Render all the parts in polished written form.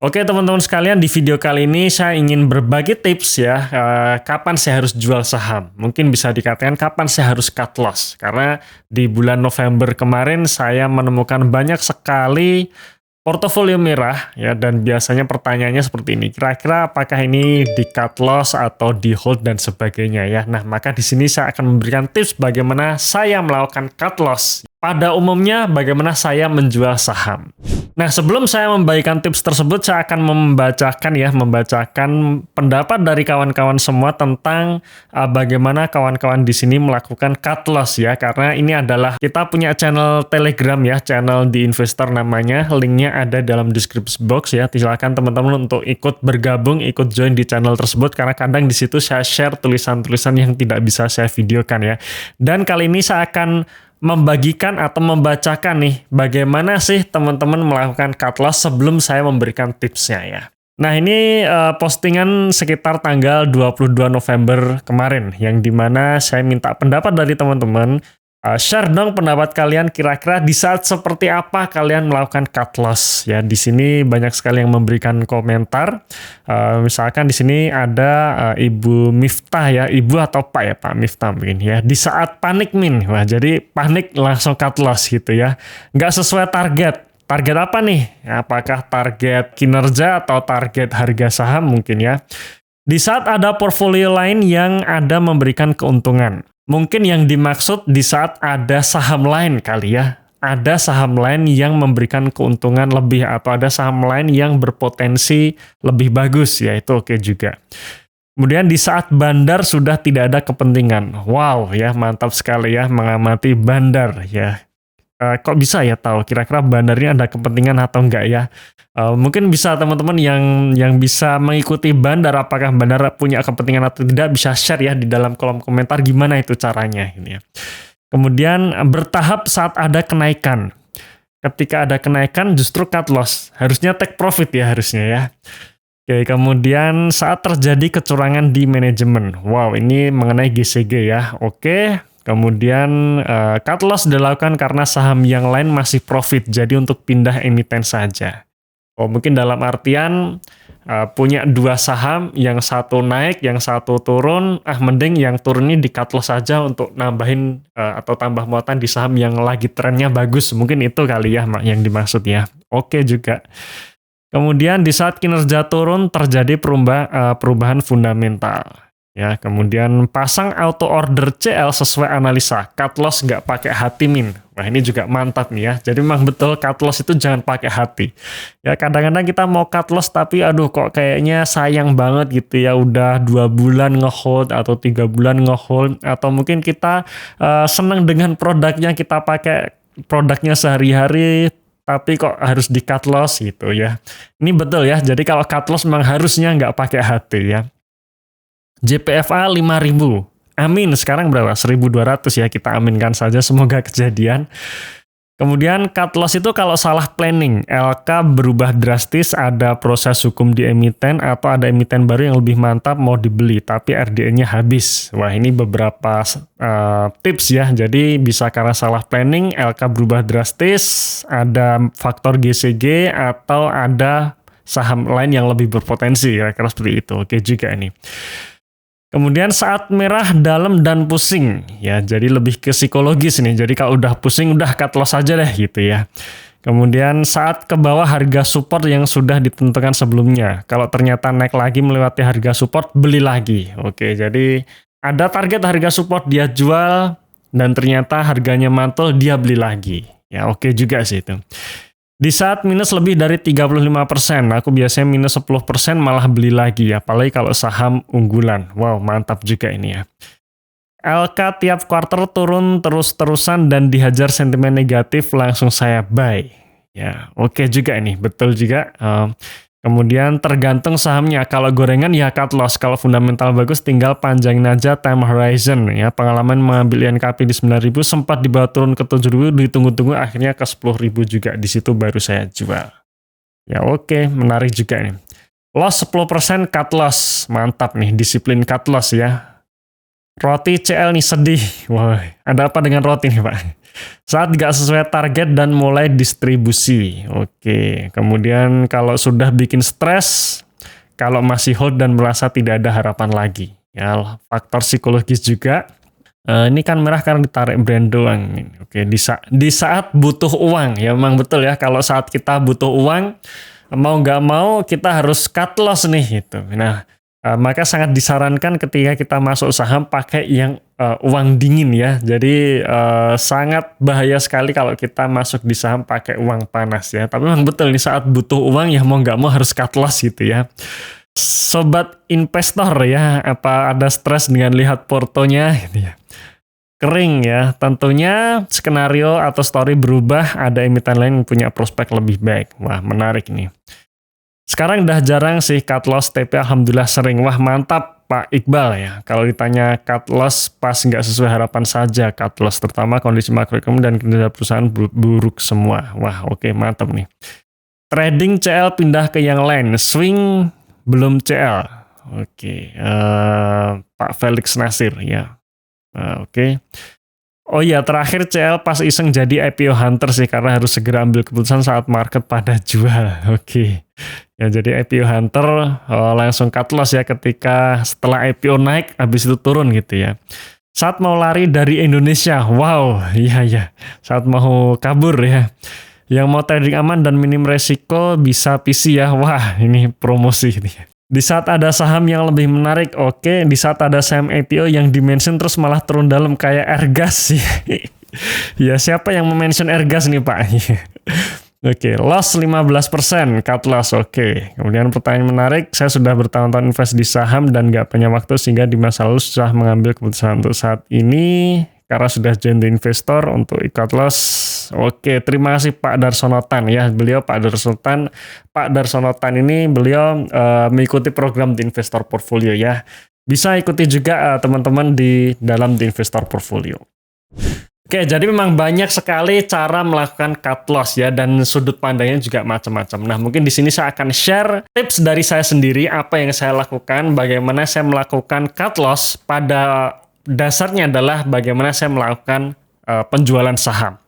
Oke teman-teman sekalian, di video kali ini saya ingin berbagi tips ya, kapan saya harus jual saham. Mungkin bisa dikatakan kapan saya harus cut loss. Karena di bulan November kemarin saya menemukan banyak sekali portofolio merah ya, dan biasanya pertanyaannya seperti ini. Kira-kira apakah ini di cut loss atau di hold dan sebagainya ya. Nah, maka di sini saya akan memberikan tips bagaimana saya melakukan cut loss. Pada umumnya bagaimana saya menjual saham. Nah, sebelum saya membagikan tips tersebut, saya akan membacakan pendapat dari kawan-kawan semua tentang bagaimana kawan-kawan di sini melakukan cut loss ya, karena ini adalah kita punya channel Telegram ya, channel di investor namanya, linknya ada dalam description box ya. Silakan teman-teman untuk ikut bergabung, ikut join di channel tersebut karena kadang di situ saya share tulisan-tulisan yang tidak bisa saya videokan ya. Dan kali ini saya akan membagikan atau membacakan nih bagaimana sih teman-teman melakukan cut loss sebelum saya memberikan tipsnya ya. Nah, ini postingan sekitar tanggal 22 November kemarin yang dimana saya minta pendapat dari teman-teman. Share dong pendapat kalian, kira-kira di saat seperti apa kalian melakukan cut loss ya. Di sini banyak sekali yang memberikan komentar. Misalkan di sini ada Ibu Miftah ya, Ibu atau Pak ya, Pak Miftah mungkin ya. Di saat panik wah jadi panik langsung cut loss gitu ya. Nggak sesuai target. Target apa nih? Apakah target kinerja atau target harga saham mungkin ya. Di saat ada portfolio lain yang ada memberikan keuntungan. Mungkin yang dimaksud di saat ada saham lain kali ya. Ada saham lain yang memberikan keuntungan lebih atau ada saham lain yang berpotensi lebih bagus ya, itu oke juga. Kemudian di saat bandar sudah tidak ada kepentingan. Wow ya, mantap sekali ya mengamati bandar ya. Kok bisa ya tahu kira-kira bandarnya ada kepentingan atau enggak ya? Mungkin bisa teman-teman yang bisa mengikuti bandar, apakah bandar punya kepentingan atau tidak, bisa share ya di dalam kolom komentar gimana itu caranya ini ya. Kemudian bertahap saat ada kenaikan. Ketika ada kenaikan justru cut loss. Harusnya take profit ya harusnya ya. Oke, kemudian saat terjadi kecurangan di manajemen. Wow, ini mengenai GCG ya. Oke. Kemudian cut loss dilakukan karena saham yang lain masih profit, jadi untuk pindah emiten saja. Oh, mungkin dalam artian punya dua saham, yang satu naik, yang satu turun, mending yang turun ini di cut loss saja untuk nambahin atau tambah muatan di saham yang lagi trennya bagus. Mungkin itu kali ya yang dimaksud ya. Oke juga. Kemudian di saat kinerja turun terjadi perubahan fundamental. Ya, kemudian pasang auto order CL sesuai analisa, cut loss nggak pakai hati min. Wah, ini juga mantap nih ya. Jadi memang betul cut loss itu jangan pakai hati. Ya, kadang-kadang kita mau cut loss tapi aduh kok kayaknya sayang banget gitu ya, udah 2 bulan nge-hold atau 3 bulan nge-hold, atau mungkin kita senang dengan produknya, kita pakai produknya sehari-hari tapi kok harus di cut loss gitu ya. Ini betul ya. Jadi kalau cut loss memang harusnya nggak pakai hati ya. JPFA 5.000. Amin, sekarang berapa? 1.200 ya, kita aminkan saja, semoga kejadian. Kemudian cut loss itu kalau salah planning, LK berubah drastis, ada proses hukum di emiten, atau ada emiten baru yang lebih mantap mau dibeli, tapi RDN-nya habis. Wah, ini beberapa tips ya, jadi bisa karena salah planning, LK berubah drastis, ada faktor GCG, atau ada saham lain yang lebih berpotensi, kira-kira seperti itu. Oke juga ini. Kemudian saat merah dalam dan pusing, ya jadi lebih ke psikologis nih. Jadi kalau udah pusing, udah cut loss aja deh gitu ya. Kemudian saat ke bawah harga support yang sudah ditentukan sebelumnya. Kalau ternyata naik lagi melewati harga support, beli lagi. Oke, jadi ada target harga support dia jual dan ternyata harganya mantul, dia beli lagi. Ya oke juga sih itu. Di saat minus lebih dari 35%, aku biasanya minus 10% malah beli lagi ya, apalagi kalau saham unggulan. Wow, mantap juga ini ya. LK tiap quarter turun terus-terusan dan dihajar sentimen negatif, langsung saya buy. Ya, oke juga ini, betul juga. Kemudian tergantung sahamnya, kalau gorengan ya cut loss, kalau fundamental bagus tinggal panjangin aja time horizon ya. Pengalaman mengambil INKP di 9.000 sempat dibawa turun ke 7.000, ditunggu-tunggu akhirnya ke 10.000 juga, di situ baru saya jual. Ya oke, menarik juga nih. Loss 10% cut loss, mantap nih, disiplin cut loss ya. Roti CL nih sedih. Wah, ada apa dengan roti nih Pak? Saat nggak sesuai target dan mulai distribusi. Oke, kemudian kalau sudah bikin stres, kalau masih hold dan merasa tidak ada harapan lagi. Ya, faktor psikologis juga. Ini kan merah karena ditarik brand doang. Oke, di saat butuh uang, ya memang betul ya. Kalau saat kita butuh uang, mau nggak mau kita harus cut loss nih gitu. Nah, maka sangat disarankan ketika kita masuk saham pakai yang uang dingin ya. Jadi sangat bahaya sekali kalau kita masuk di saham pakai uang panas ya. Tapi memang betul nih saat butuh uang ya mau nggak mau harus cut loss gitu ya. Sobat investor ya, apa ada stres dengan lihat portonya gitu ya. Kering ya, tentunya skenario atau story berubah, ada emiten lain yang punya prospek lebih baik. Wah, menarik nih. Sekarang udah jarang sih cut loss, tapi alhamdulillah sering. Wah, mantap Pak Iqbal ya. Kalau ditanya cut loss pas nggak sesuai harapan saja cut loss, terutama kondisi makroekonomi dan kinerja perusahaan buruk semua. Wah, oke, mantap nih. Trading CL pindah ke yang lain, swing belum CL. Oke, Pak Felix Nasir ya. Oke. Oh iya, terakhir CL pas iseng jadi IPO hunter sih, karena harus segera ambil keputusan saat market pada jual. Oke. Ya, jadi IPO hunter langsung cut loss ya ketika setelah IPO naik, habis itu turun gitu ya. Saat mau lari dari Indonesia, wow, iya. Saat mau kabur ya. Yang mau trading aman dan minim resiko bisa PC ya. Wah, ini promosi nih. Di saat ada saham yang lebih menarik, oke. Di saat ada saham IPO yang dimention terus malah turun dalam kayak Airgas sih. Ya, siapa yang mention Airgas nih Pak? Oke, loss 15%, cut loss, oke. Kemudian pertanyaan menarik, saya sudah bertahun-tahun invest di saham dan nggak punya waktu sehingga di masa lalu sudah mengambil keputusan untuk saat ini karena sudah jadi investor untuk cut loss. Oke, terima kasih Pak Darsonotan ya. Beliau Pak Darsonotan ini beliau mengikuti program di Investor Portfolio ya. Bisa ikuti juga teman-teman di dalam di Investor Portfolio. Oke, jadi memang banyak sekali cara melakukan cut loss ya, dan sudut pandangnya juga macam-macam. Nah, mungkin di sini saya akan share tips dari saya sendiri, apa yang saya lakukan, bagaimana saya melakukan cut loss. Pada dasarnya adalah bagaimana saya melakukan penjualan saham.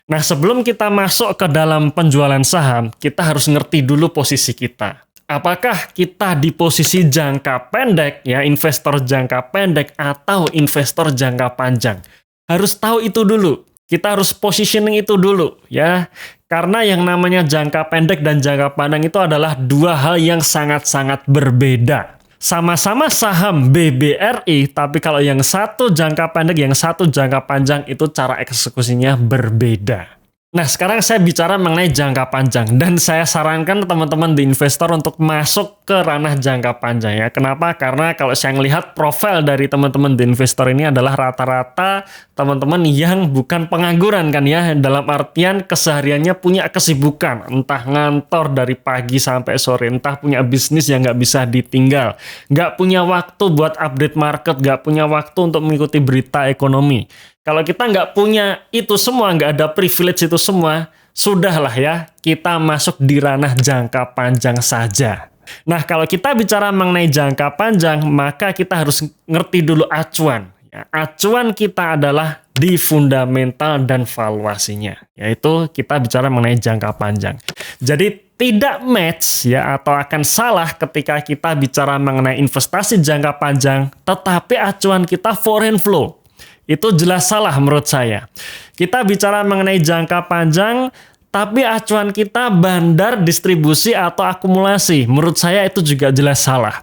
Nah, sebelum kita masuk ke dalam penjualan saham, kita harus ngerti dulu posisi kita. Apakah kita di posisi jangka pendek, ya, investor jangka pendek atau investor jangka panjang? Harus tahu itu dulu. Kita harus positioning itu dulu, ya. Karena yang namanya jangka pendek dan jangka panjang itu adalah dua hal yang sangat-sangat berbeda. Sama-sama saham BBRI, tapi kalau yang satu jangka pendek, yang satu jangka panjang, itu cara eksekusinya berbeda. Nah, sekarang saya bicara mengenai jangka panjang, dan saya sarankan teman-teman di investor untuk masuk ke ranah jangka panjang ya. Kenapa? Karena kalau saya melihat profil dari teman-teman di investor ini adalah rata-rata teman-teman yang bukan pengangguran kan ya, dalam artian kesehariannya punya kesibukan, entah ngantor dari pagi sampai sore, entah punya bisnis yang nggak bisa ditinggal, nggak punya waktu buat update market, nggak punya waktu untuk mengikuti berita ekonomi. Kalau kita nggak punya itu semua, nggak ada privilege itu semua, sudahlah ya, kita masuk di ranah jangka panjang saja. Nah, kalau kita bicara mengenai jangka panjang, maka kita harus ngerti dulu acuan. Ya, acuan kita adalah di fundamental dan valuasinya, yaitu kita bicara mengenai jangka panjang. Jadi tidak match ya, atau akan salah ketika kita bicara mengenai investasi jangka panjang, tetapi acuan kita foreign flow. Itu jelas salah menurut saya. Kita bicara mengenai jangka panjang, tapi acuan kita bandar, distribusi, atau akumulasi. Menurut saya itu juga jelas salah.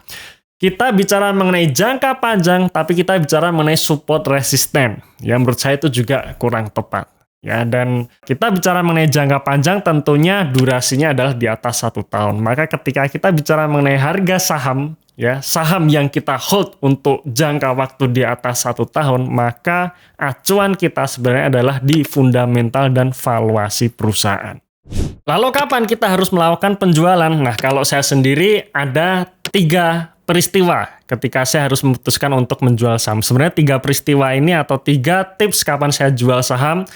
Kita bicara mengenai jangka panjang, tapi kita bicara mengenai support resisten. Ya, menurut saya itu juga kurang tepat. Ya, dan kita bicara mengenai jangka panjang, tentunya durasinya adalah di atas 1 tahun. Maka ketika kita bicara mengenai harga saham, ya, saham yang kita hold untuk jangka waktu di atas 1 tahun, maka acuan kita sebenarnya adalah di fundamental dan valuasi perusahaan. Lalu kapan kita harus melakukan penjualan? Nah, kalau saya sendiri ada 3 peristiwa ketika saya harus memutuskan untuk menjual saham. Sebenarnya 3 peristiwa ini atau 3 tips kapan saya jual saham,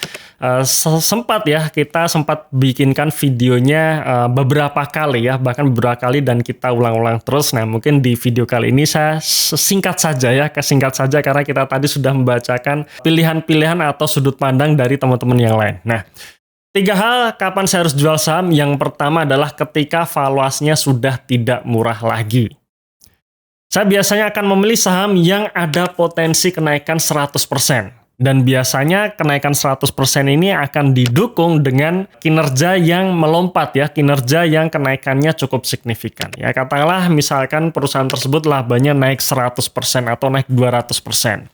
kita sempat bikinkan videonya beberapa kali ya, bahkan beberapa kali, dan kita ulang-ulang terus. Nah, mungkin di video kali ini saya singkat saja karena kita tadi sudah membacakan pilihan-pilihan atau sudut pandang dari teman-teman yang lain. Nah, 3 hal kapan saya harus jual saham. Yang pertama adalah ketika valuasinya sudah tidak murah lagi. Saya biasanya akan memilih saham yang ada potensi kenaikan 100%. Dan biasanya kenaikan 100% ini akan didukung dengan kinerja yang melompat ya, kinerja yang kenaikannya cukup signifikan. Ya, katakanlah misalkan perusahaan tersebut labanya naik 100% atau naik 200%.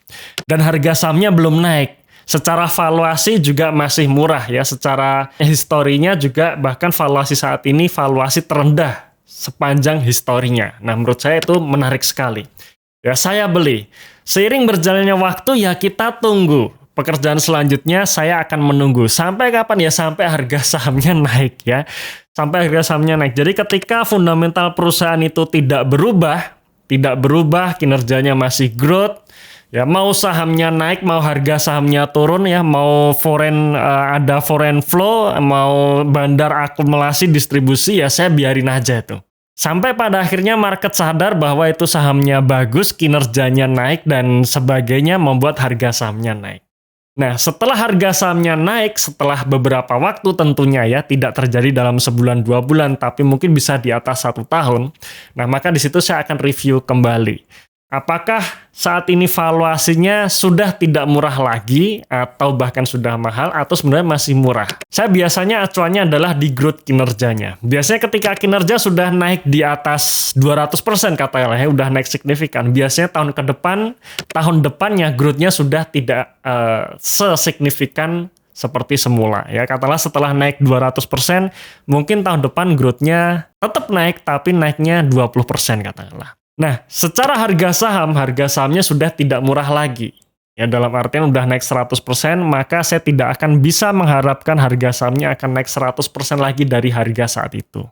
Dan harga sahamnya belum naik. Secara valuasi juga masih murah ya, secara historinya juga bahkan valuasi saat ini valuasi terendah sepanjang historinya. Nah, menurut saya itu menarik sekali. Ya, saya beli. Seiring berjalannya waktu ya kita tunggu. Pekerjaan selanjutnya saya akan menunggu. Sampai kapan ya? Sampai harga sahamnya naik ya. Sampai harga sahamnya naik. Jadi ketika fundamental perusahaan itu tidak berubah, kinerjanya masih growth, ya, mau sahamnya naik, mau harga sahamnya turun ya, mau ada foreign flow, mau bandar akumulasi distribusi, ya saya biarin aja itu. Sampai pada akhirnya market sadar bahwa itu sahamnya bagus, kinerjanya naik dan sebagainya, membuat harga sahamnya naik. Nah, setelah harga sahamnya naik, setelah beberapa waktu tentunya ya, tidak terjadi dalam sebulan 2 bulan, tapi mungkin bisa di atas 1 tahun. Nah, maka di situ saya akan review kembali. Apakah saat ini valuasinya sudah tidak murah lagi atau bahkan sudah mahal atau sebenarnya masih murah? Saya biasanya acuannya adalah di growth kinerjanya. Biasanya ketika kinerja sudah naik di atas 200% katakanlah ya, udah naik signifikan. Biasanya tahun depannya growth-nya sudah tidak sesignifikan seperti semula ya. Katakanlah setelah naik 200%, mungkin tahun depan growth-nya tetap naik tapi naiknya 20% katakanlah. Nah, secara harga sahamnya sudah tidak murah lagi. Ya, dalam artian udah naik 100%, maka saya tidak akan bisa mengharapkan harga sahamnya akan naik 100% lagi dari harga saat itu.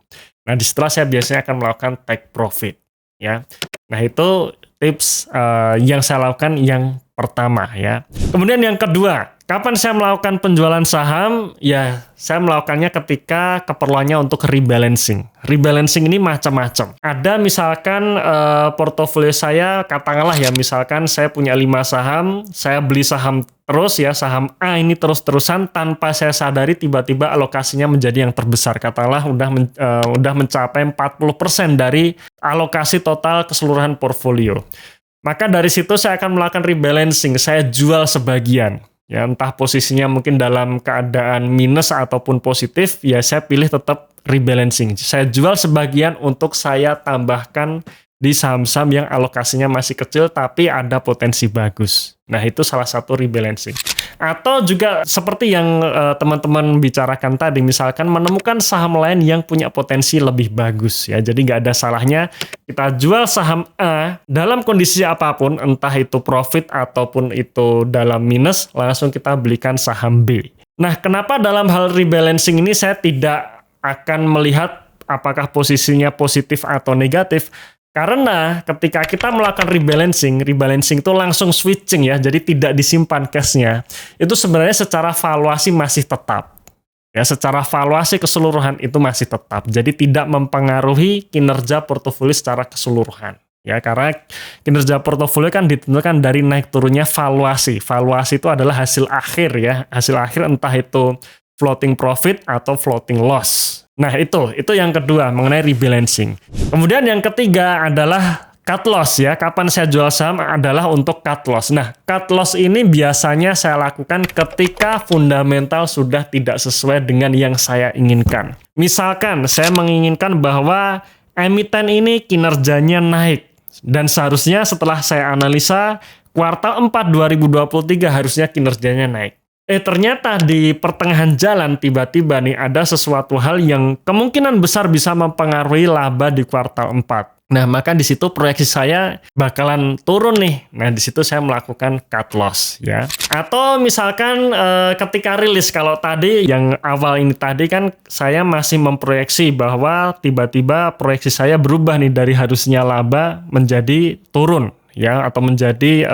Nah, di setelah saya biasanya akan melakukan take profit. Ya. Nah, itu tips yang saya lakukan yang pertama ya. Kemudian yang kedua, kapan saya melakukan penjualan saham? Ya, saya melakukannya ketika keperluannya untuk rebalancing. Rebalancing ini macam-macam. Ada misalkan portofolio saya, katakanlah ya, misalkan saya punya 5 saham, saya beli saham terus ya, saham A ini terus-terusan tanpa saya sadari tiba-tiba alokasinya menjadi yang terbesar. Katakanlah udah mencapai 40% dari alokasi total keseluruhan portfolio. Maka dari situ saya akan melakukan rebalancing, saya jual sebagian. Ya, entah posisinya mungkin dalam keadaan minus ataupun positif, ya saya pilih tetap rebalancing. Saya jual sebagian untuk saya tambahkan di saham-saham yang alokasinya masih kecil tapi ada potensi bagus. Nah, itu salah satu rebalancing. Atau juga seperti yang teman-teman bicarakan tadi, misalkan menemukan saham lain yang punya potensi lebih bagus ya. Jadi nggak ada salahnya kita jual saham A dalam kondisi apapun, entah itu profit ataupun itu dalam minus, langsung kita belikan saham B. Nah, kenapa dalam hal rebalancing ini saya tidak akan melihat apakah posisinya positif atau negatif? Karena ketika kita melakukan rebalancing itu langsung switching ya, jadi tidak disimpan cash-nya. Itu sebenarnya secara valuasi masih tetap. Ya, secara valuasi keseluruhan itu masih tetap. Jadi tidak mempengaruhi kinerja portofolio secara keseluruhan. Ya, karena kinerja portofolio kan ditentukan dari naik turunnya valuasi. Valuasi itu adalah hasil akhir ya, hasil akhir entah itu floating profit atau floating loss. Nah, itu yang kedua mengenai rebalancing. Kemudian yang ketiga adalah cut loss ya. Kapan saya jual saham adalah untuk cut loss. Nah, cut loss ini biasanya saya lakukan ketika fundamental sudah tidak sesuai dengan yang saya inginkan. Misalkan saya menginginkan bahwa emiten ini kinerjanya naik dan seharusnya setelah saya analisa kuartal 4 2023 harusnya kinerjanya naik. Ternyata di pertengahan jalan tiba-tiba nih ada sesuatu hal yang kemungkinan besar bisa mempengaruhi laba di kuartal 4. Nah, maka di situ proyeksi saya bakalan turun nih. Nah, di situ saya melakukan cut loss ya. Atau misalkan ketika rilis, kalau tadi yang awal ini tadi kan saya masih memproyeksi bahwa tiba-tiba proyeksi saya berubah nih dari harusnya laba menjadi turun ya, atau menjadi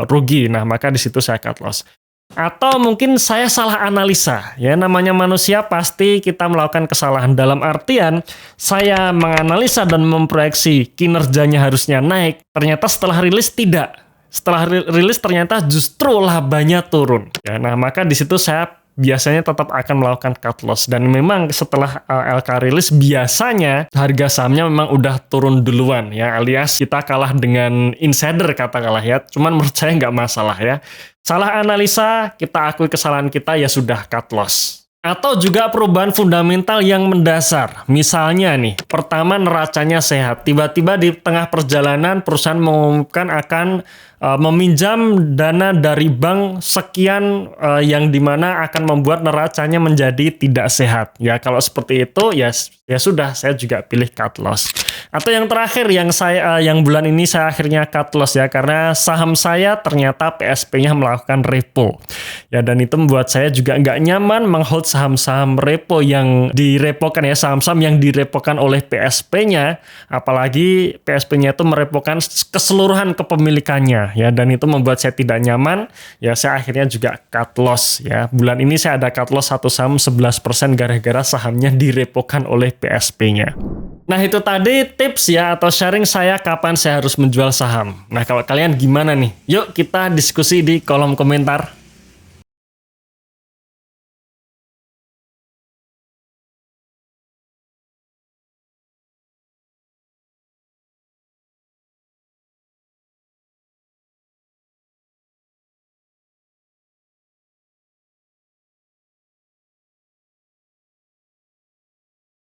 rugi. Nah, maka di situ saya cut loss. Atau mungkin saya salah analisa, ya namanya manusia pasti kita melakukan kesalahan, dalam artian saya menganalisa dan memproyeksi kinerjanya harusnya naik, ternyata setelah rilis tidak. Setelah rilis ternyata justru labanya turun. Ya, nah maka di situ saya biasanya tetap akan melakukan cut loss, dan memang setelah LK rilis biasanya harga sahamnya memang udah turun duluan ya, alias kita kalah dengan insider katakanlah ya. Cuman menurut saya nggak masalah ya. Salah analisa, kita akui kesalahan kita, ya sudah cut loss. Atau juga perubahan fundamental yang mendasar. Misalnya nih, pertama neracanya sehat. Tiba-tiba di tengah perjalanan perusahaan mengumumkan akan meminjam dana dari bank sekian, yang dimana akan membuat neracanya menjadi tidak sehat. Ya kalau seperti itu ya sudah, saya juga pilih cut loss. Atau yang terakhir yang bulan ini saya akhirnya cut loss ya, karena saham saya ternyata PSP-nya melakukan repo. Ya, dan itu membuat saya juga nggak nyaman menghold saham-saham repo yang direpokan ya, saham-saham yang direpokan oleh PSP-nya, apalagi PSP-nya itu merepokan keseluruhan kepemilikannya ya, dan itu membuat saya tidak nyaman. Ya, saya akhirnya juga cut loss ya. Bulan ini saya ada cut loss satu saham 11% gara-gara sahamnya direpokan oleh PSP-nya. Nah, itu tadi tips ya atau sharing saya kapan saya harus menjual saham. Nah, kalau kalian gimana nih? Yuk kita diskusi di kolom komentar.